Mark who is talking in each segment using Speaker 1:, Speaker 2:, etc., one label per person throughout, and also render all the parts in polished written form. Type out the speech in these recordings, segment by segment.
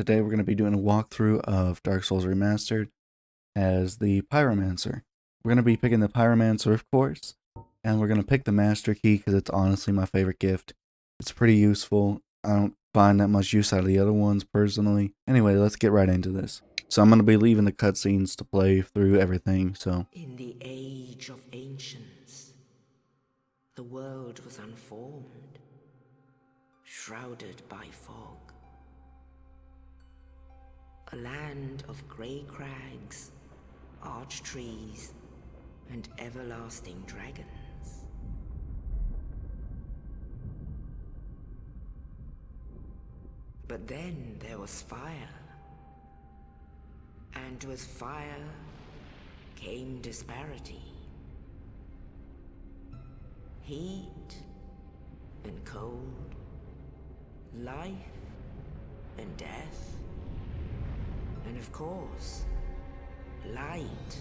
Speaker 1: Today we're going to be doing a walkthrough of Dark Souls Remastered as the Pyromancer. We're going to be picking the Pyromancer, of course, and we're going to pick the Master Key because it's honestly my favorite gift. It's pretty useful. I don't find that much use out of the other ones personally. Anyway, let's get right into this. So I'm going to be leaving the cutscenes to play through everything, so...
Speaker 2: In the age of ancients, the world was unformed, shrouded by fog. A land of grey crags, arch trees, and everlasting dragons. But then there was fire. And with fire came disparity. Heat and cold, life and death, and of course, light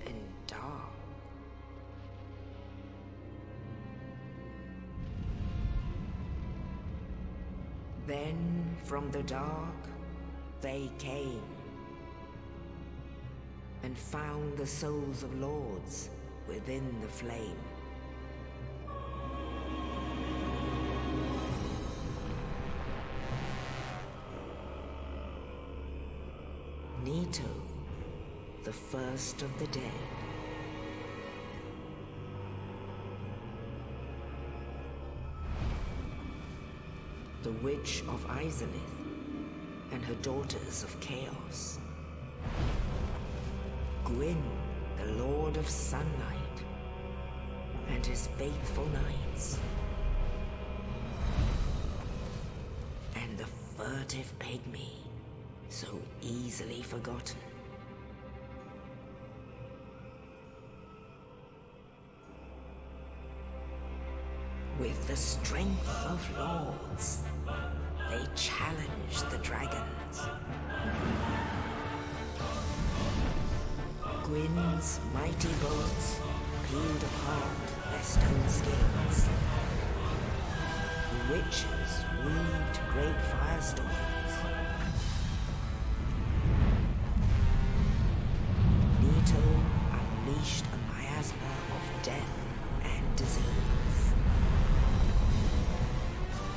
Speaker 2: and dark. Then from the dark, they came and found the souls of lords within the flame. Nito, the first of the dead. The Witch of Izalith and her daughters of Chaos. Gwyn, the Lord of Sunlight, and his faithful knights. And the furtive pygmy, so easily forgotten. With the strength of lords, they challenged the dragons. Gwyn's mighty bolts peeled apart their stone scales. The witches weaved great firestorms. Nito unleashed a miasma of death and disease.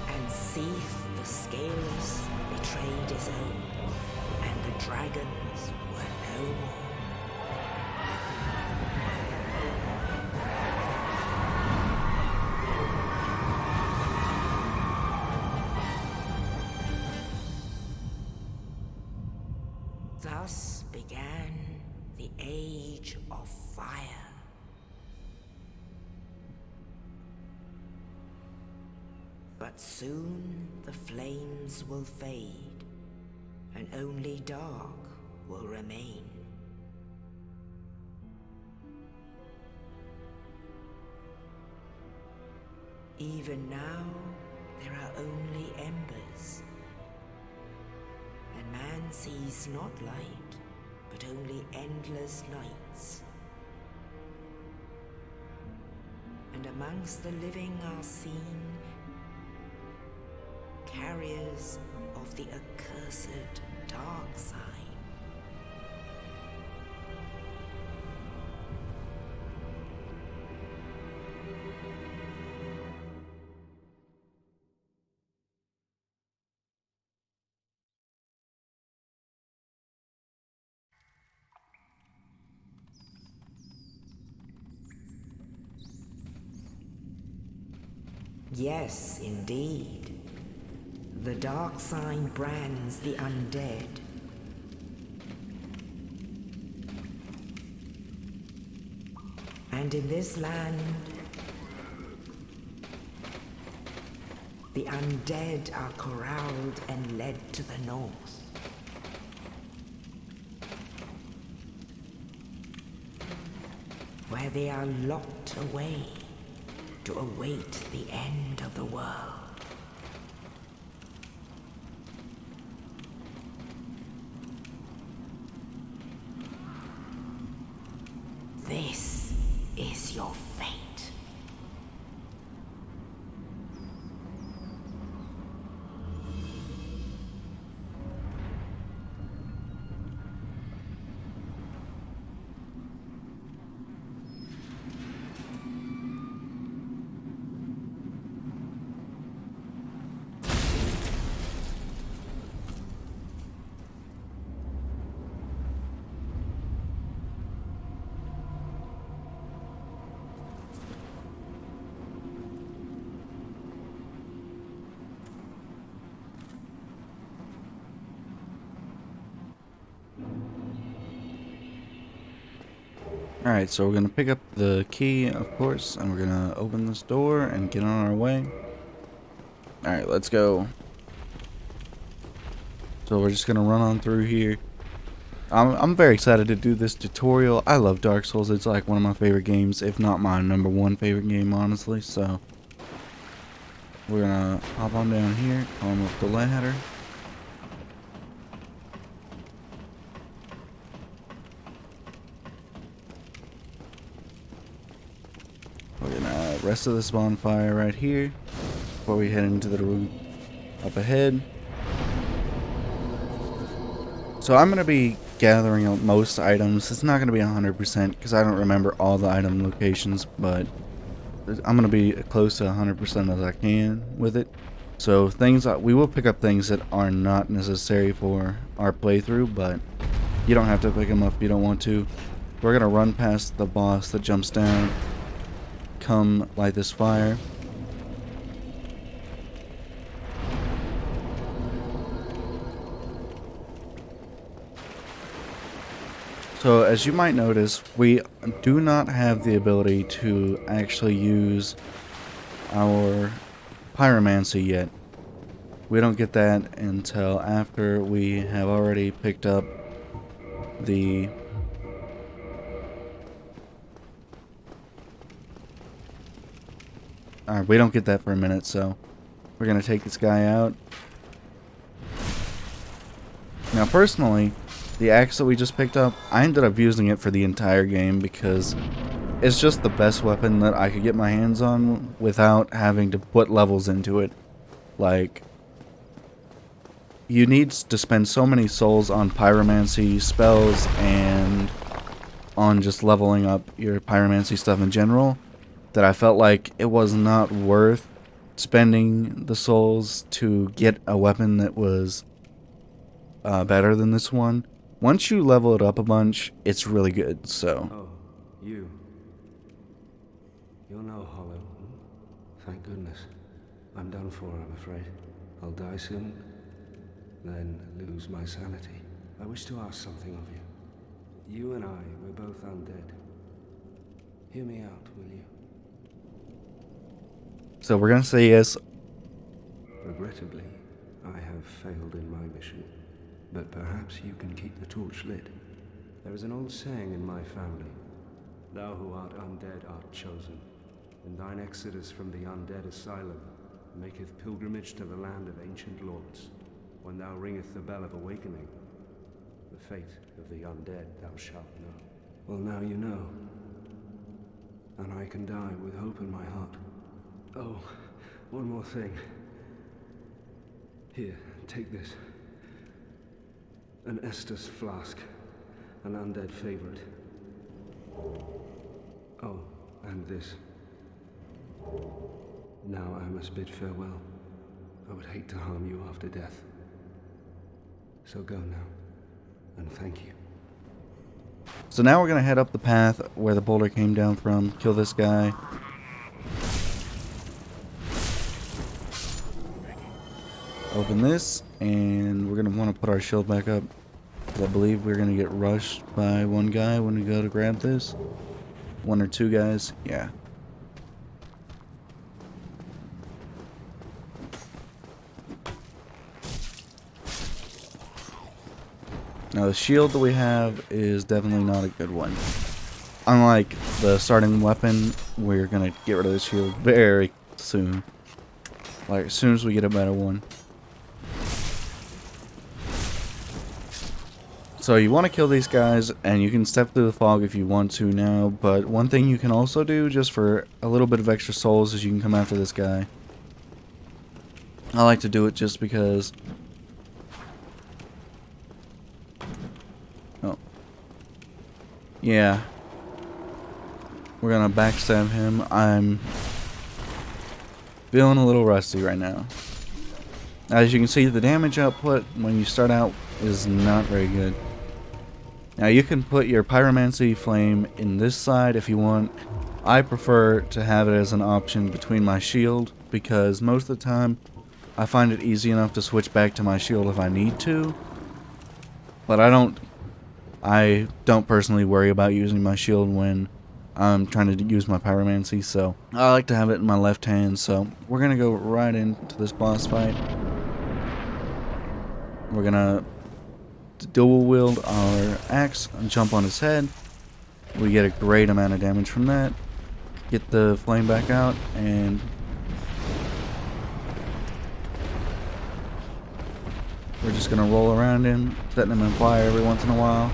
Speaker 2: And Seath the Scaleless betrayed his own, and the dragons were no more. Thus began the Age of Fire. But soon the flames will fade, and only dark will remain. Even now, there are only embers. And man sees not light, but only endless nights. And amongst the living are seen carriers of the accursed dark sign. Yes, indeed. The dark sign brands the undead. And in this land, the undead are corralled and led to the north. Where they are locked away to await the end of the world. This is your fate.
Speaker 1: Alright, so we're going to pick up the key, of course, and we're going to open this door and get on our way. Alright, let's go. So we're just going to run on through here. I'm very excited to do this tutorial. I love Dark Souls. It's like one of my favorite games, if not my #1 favorite game, honestly. So we're going to hop on down here, climb up the ladder. We're gonna rest of this bonfire right here before we head into the room up ahead. So I'm gonna be gathering up most items. It's not gonna be 100% because I don't remember all the item locations, but I'm gonna be close to 100% as I can with it. So things we will pick up things that are not necessary for our playthrough, but you don't have to pick them up if you don't want to. We're gonna run past the boss that jumps down. Come light this fire. So as you might notice, we do not have the ability to actually use our Pyromancer yet. We don't get that until after we have already picked up the Alright, we don't get that for a minute, so we're gonna take this guy out. Now personally, the axe that we just picked up, I ended up using it for the entire game because it's just the best weapon that I could get my hands on without having to put levels into it. Like, you need to spend so many souls on pyromancy spells and on just leveling up your pyromancy stuff in general that I felt like it was not worth spending the souls to get a weapon that was better than this one. Once you level it up a bunch, it's really good, so.
Speaker 3: Oh, you. You're no hollow. Thank goodness. I'm done for, I'm afraid. I'll die soon, then lose my sanity. I wish to ask something of you. You and I, we're both undead. Hear me out, will you?
Speaker 1: So we're gonna say yes.
Speaker 3: Regrettably, I have failed in my mission. But perhaps you can keep the torch lit. There is an old saying in my family. Thou who art undead art chosen, and thine exodus from the Undead Asylum maketh pilgrimage to the land of ancient lords. When thou ringeth the bell of awakening, the fate of the undead thou shalt know. Well, now you know. And I can die with hope in my heart. Oh, one more thing. Here, take this. An Estus flask. An undead favorite. Oh, and this. Now I must bid farewell. I would hate to harm you after death. So go now, and thank you.
Speaker 1: So now we're gonna head up the path where the boulder came down from, kill this guy. Open this, and we're gonna want to put our shield back up. I believe we're gonna get rushed by one guy when we go to grab this. One or two guys, yeah. Now the shield that we have is definitely not a good one. Unlike the starting weapon, we're gonna get rid of the shield very soon. Like as soon as we get a better one. So you want to kill these guys, and you can step through the fog if you want to now, but one thing you can also do, just for a little bit of extra souls, is you can come after this guy. I like to do it just because... Oh. Yeah. We're gonna backstab him. I'm feeling a little rusty right now. As you can see, the damage output when you start out is not very good. Now you can put your pyromancy flame in this side if you want. I prefer to have it as an option between my shield because most of the time I find it easy enough to switch back to my shield if I need to. But I don't I don't personally worry about using my shield when I'm trying to use my pyromancy, so I like to have it in my left hand. So we're gonna go right into this boss fight. We're gonna dual wield our axe and jump on his head. We get a great amount of damage from that. Get the flame back out, and we're just gonna roll around him, setting him on fire every once in a while.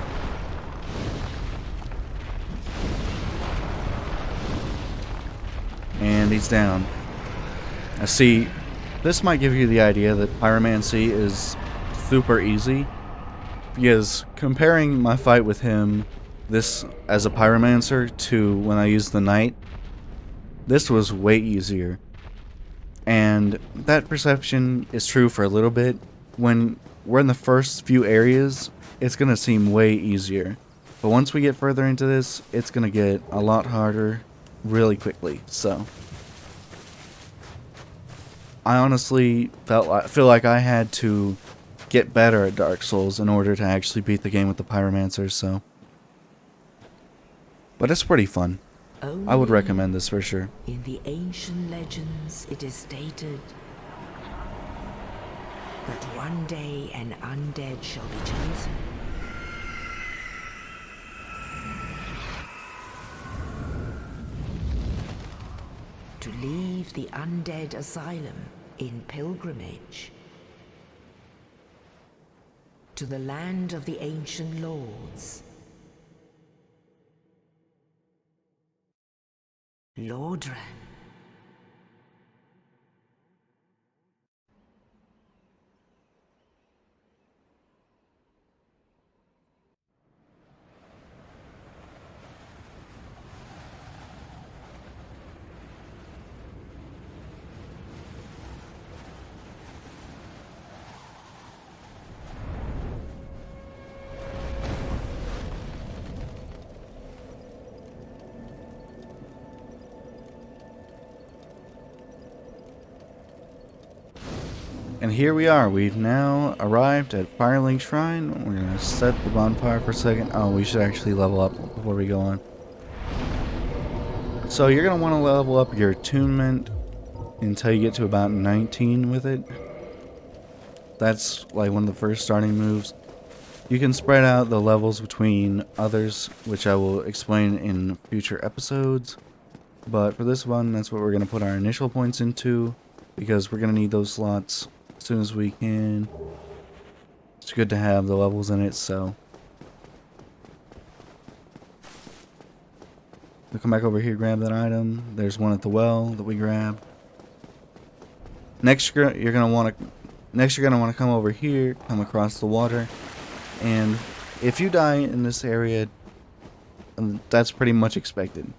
Speaker 1: And he's down. I see, this might give you the idea that pyromancy is super easy, because comparing my fight with him, this as a pyromancer, to when I used the knight, this was way easier. And that perception is true for a little bit. When we're in the first few areas, it's gonna seem way easier. But once we get further into this, it's gonna get a lot harder really quickly. So I honestly feel like I had to get better at Dark Souls in order to actually beat the game with the Pyromancer, so. But it's pretty fun. I would recommend this for sure.
Speaker 2: In the ancient legends, it is stated that one day an undead shall be chosen. To leave the Undead Asylum in pilgrimage to the land of the ancient lords. Lordran.
Speaker 1: And here we are. We've now arrived at Firelink Shrine. We're going to set the bonfire for a second. Oh, we should actually level up before we go on. So you're going to want to level up your attunement until you get to about 19 with it. That's like one of the first starting moves. You can spread out the levels between others, which I will explain in future episodes. But for this one, that's what we're going to put our initial points into, because we're going to need those slots as soon as we can. It's good to have the levels in it, so. We'll come back over here, grab that item. There's one at the well that we grab. Next, you're gonna want to come over here, come across the water, and if you die in this area, that's pretty much expected.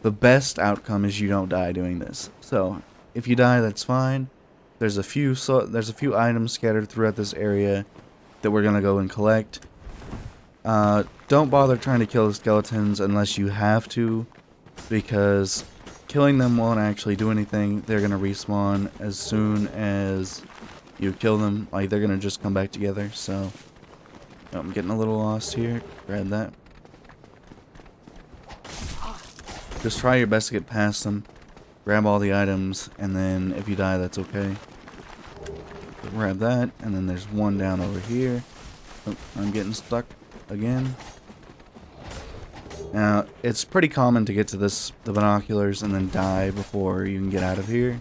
Speaker 1: The best outcome is you don't die doing this. So if you die, that's fine. There's a few items scattered throughout this area that we're gonna go and collect. Don't bother trying to kill the skeletons unless you have to, because killing them won't actually do anything. They're gonna respawn as soon as you kill them. Like, they're gonna just come back together. So I'm getting a little lost here. Grab that. Just try your best to get past them. Grab all the items, and then if you die, that's okay. Grab that, and then there's one down over here. Oh, I'm getting stuck again. Now, it's pretty common to get to the binoculars and then die before you can get out of here.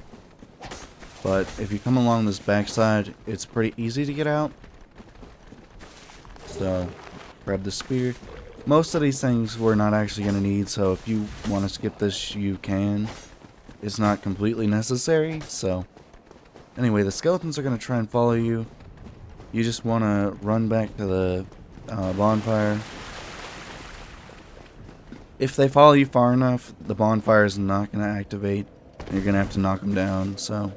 Speaker 1: But if you come along this backside, it's pretty easy to get out. So, grab the spear. Most of these things we're not actually going to need, so if you want to skip this, you can. It's not completely necessary, so. Anyway, the skeletons are going to try and follow you. You just want to run back to the bonfire. If they follow you far enough, the bonfire is not going to activate. And you're going to have to knock them down, so.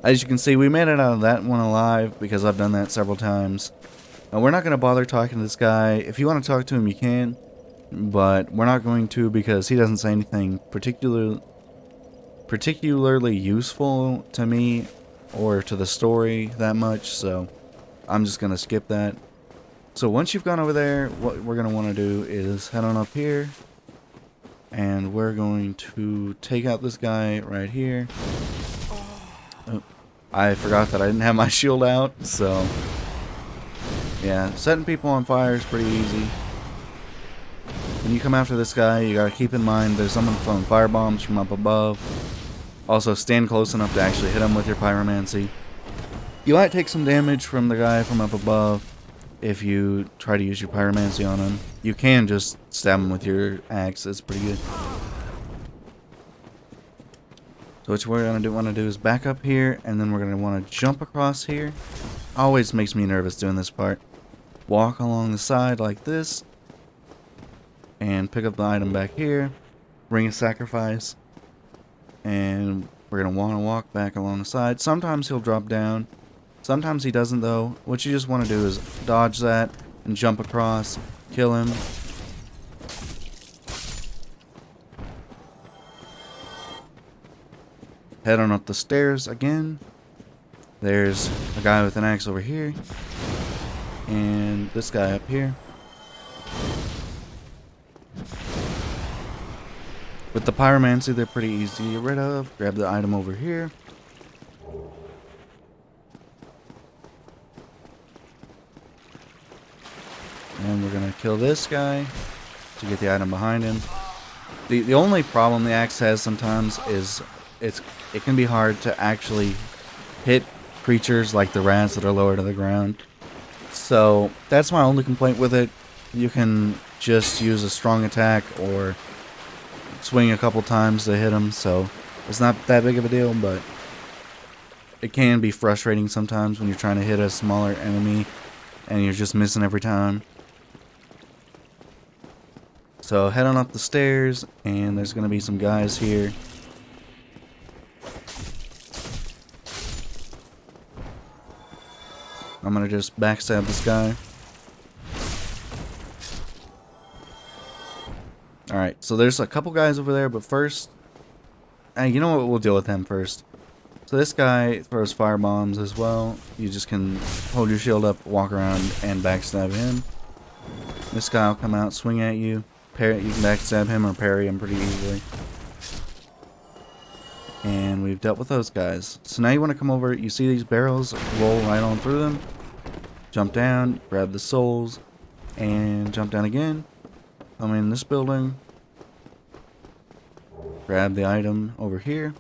Speaker 1: As you can see, we made it out of that one alive, because I've done that several times. We're not going to bother talking to this guy. If you want to talk to him, you can. But we're not going to, because he doesn't say anything particularly useful to me or to the story that much. So I'm just going to skip that. So once you've gone over there, what we're going to want to do is head on up here. And we're going to take out this guy right here. Oh, I forgot that I didn't have my shield out, so yeah, setting people on fire is pretty easy. When you come after this guy, you gotta keep in mind there's someone throwing fire bombs from up above. Also, stand close enough to actually hit him with your pyromancy. You might take some damage from the guy from up above if you try to use your pyromancy on him. You can just stab him with your axe, it's pretty good. So what we're going to want to do is back up here, and then we're going to want to jump across here. Always makes me nervous doing this part. Walk along the side like this, and pick up the item back here. Ring of Sacrifice. And we're going to want to walk back along the side. Sometimes he'll drop down. Sometimes he doesn't though. What you just want to do is dodge that and jump across. Kill him. Head on up the stairs again. There's a guy with an axe over here. And this guy up here. With the pyromancy, they're pretty easy to get rid of. Grab the item over here. And we're going to kill this guy to get the item behind him. The only problem the axe has sometimes is it can be hard to actually hit creatures like the rats that are lower to the ground. So that's my only complaint with it. You can just use a strong attack or swing a couple times to hit them, so it's not that big of a deal, but it can be frustrating sometimes when you're trying to hit a smaller enemy and you're just missing every time. So head on up the stairs, and there's going to be some guys here. I'm going to just backstab this guy. Alright, so there's a couple guys over there, but first... you know what? We'll deal with them first. So this guy throws fire bombs as well. You just can hold your shield up, walk around, and backstab him. This guy will come out, swing at you. You can backstab him or parry him pretty easily. And we've dealt with those guys. So now you want to come over, you see these barrels, roll right on through them. Jump down, grab the souls, and jump down again. Come in this building. Grab the item over here.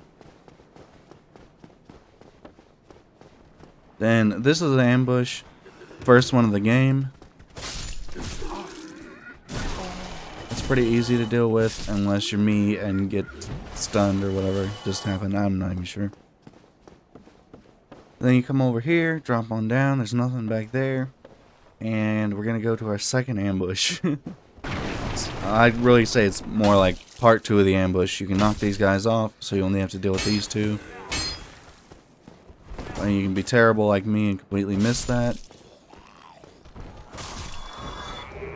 Speaker 1: Then this is an ambush. First one of the game. It's pretty easy to deal with unless you're me and get stunned or whatever just happened. I'm not even sure. Then you come over here, drop on down. There's nothing back there. And we're going to go to our second ambush. I'd really say it's more like part 2 of the ambush. You can knock these guys off, so you only have to deal with these two. And you can be terrible like me and completely miss that.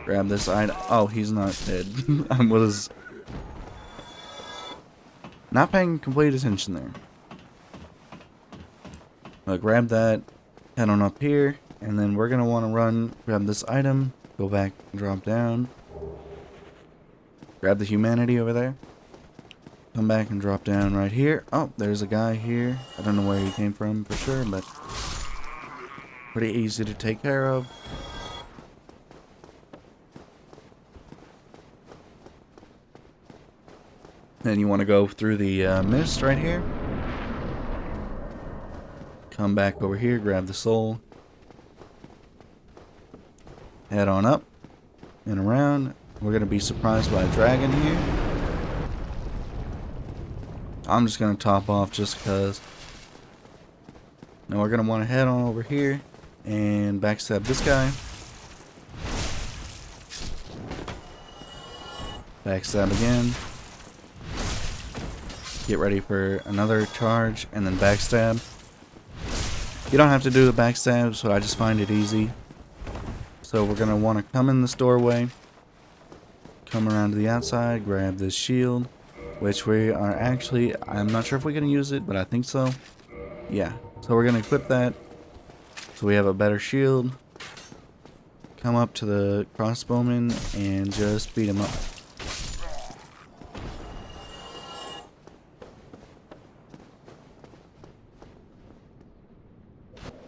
Speaker 1: Grab this item. Oh, he's not dead. I was not paying complete attention there. Grab that, head on up here, and then we're going to want to run, grab this item, go back and drop down. Grab the humanity over there. Come back and drop down right here. Oh, there's a guy here. I don't know where he came from for sure, but pretty easy to take care of. Then you want to go through the mist right here. Come back over here, grab the soul. Head on up and around. We're going to be surprised by a dragon here. I'm just going to top off just because. Now we're going to want to head on over here and backstab this guy. Backstab again. Get ready for another charge and then backstab. You don't have to do the backstabs, but I just find it easy. So we're going to want to come in this doorway. Come around to the outside, grab this shield, which we are actually, I'm not sure if we're going to use it, but I think so. Yeah, so we're going to equip that. So we have a better shield. Come up to the crossbowman and just beat him up.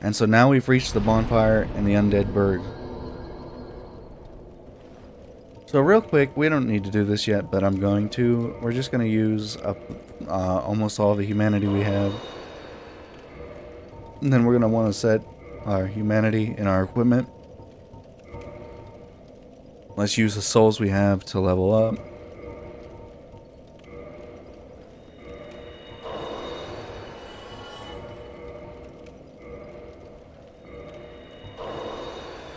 Speaker 1: And so now we've reached the bonfire and the Undead Burg. So real quick, we don't need to do this yet, but I'm going to. We're just going to use up almost all the humanity we have. And then we're going to want to set our humanity in our equipment. Let's use the souls we have to level up.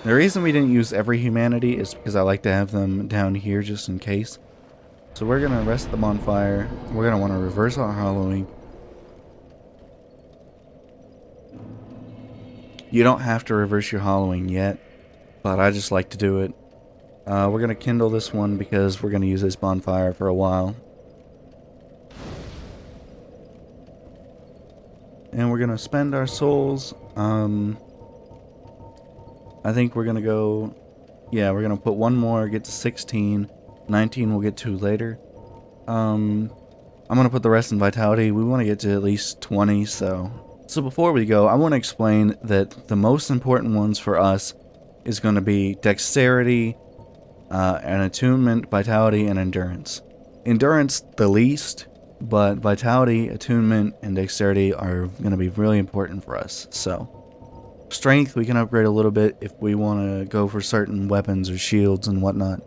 Speaker 1: The reason we didn't use every humanity is because I like to have them down here just in case. So we're going to rest the bonfire. We're going to want to reverse our hollowing. You don't have to reverse your hollowing yet, but I just like to do it. We're going to kindle this one because we're going to use this bonfire for a while. And we're going to spend our souls. I think we're going to go, yeah, we're going to put one more, get to 16. 19 we'll get to later. I'm going to put the rest in vitality. We want to get to at least 20, so before we go, I want to explain that the most important ones for us is going to be dexterity, and attunement, vitality, and endurance. Endurance the least, but vitality, attunement, and dexterity are going to be really important for us, so strength, we can upgrade a little bit if we want to go for certain weapons or shields and whatnot.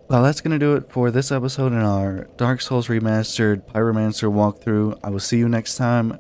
Speaker 1: Well, that's going to do it for this episode in our Dark Souls Remastered Pyromancer walkthrough. I will see you next time.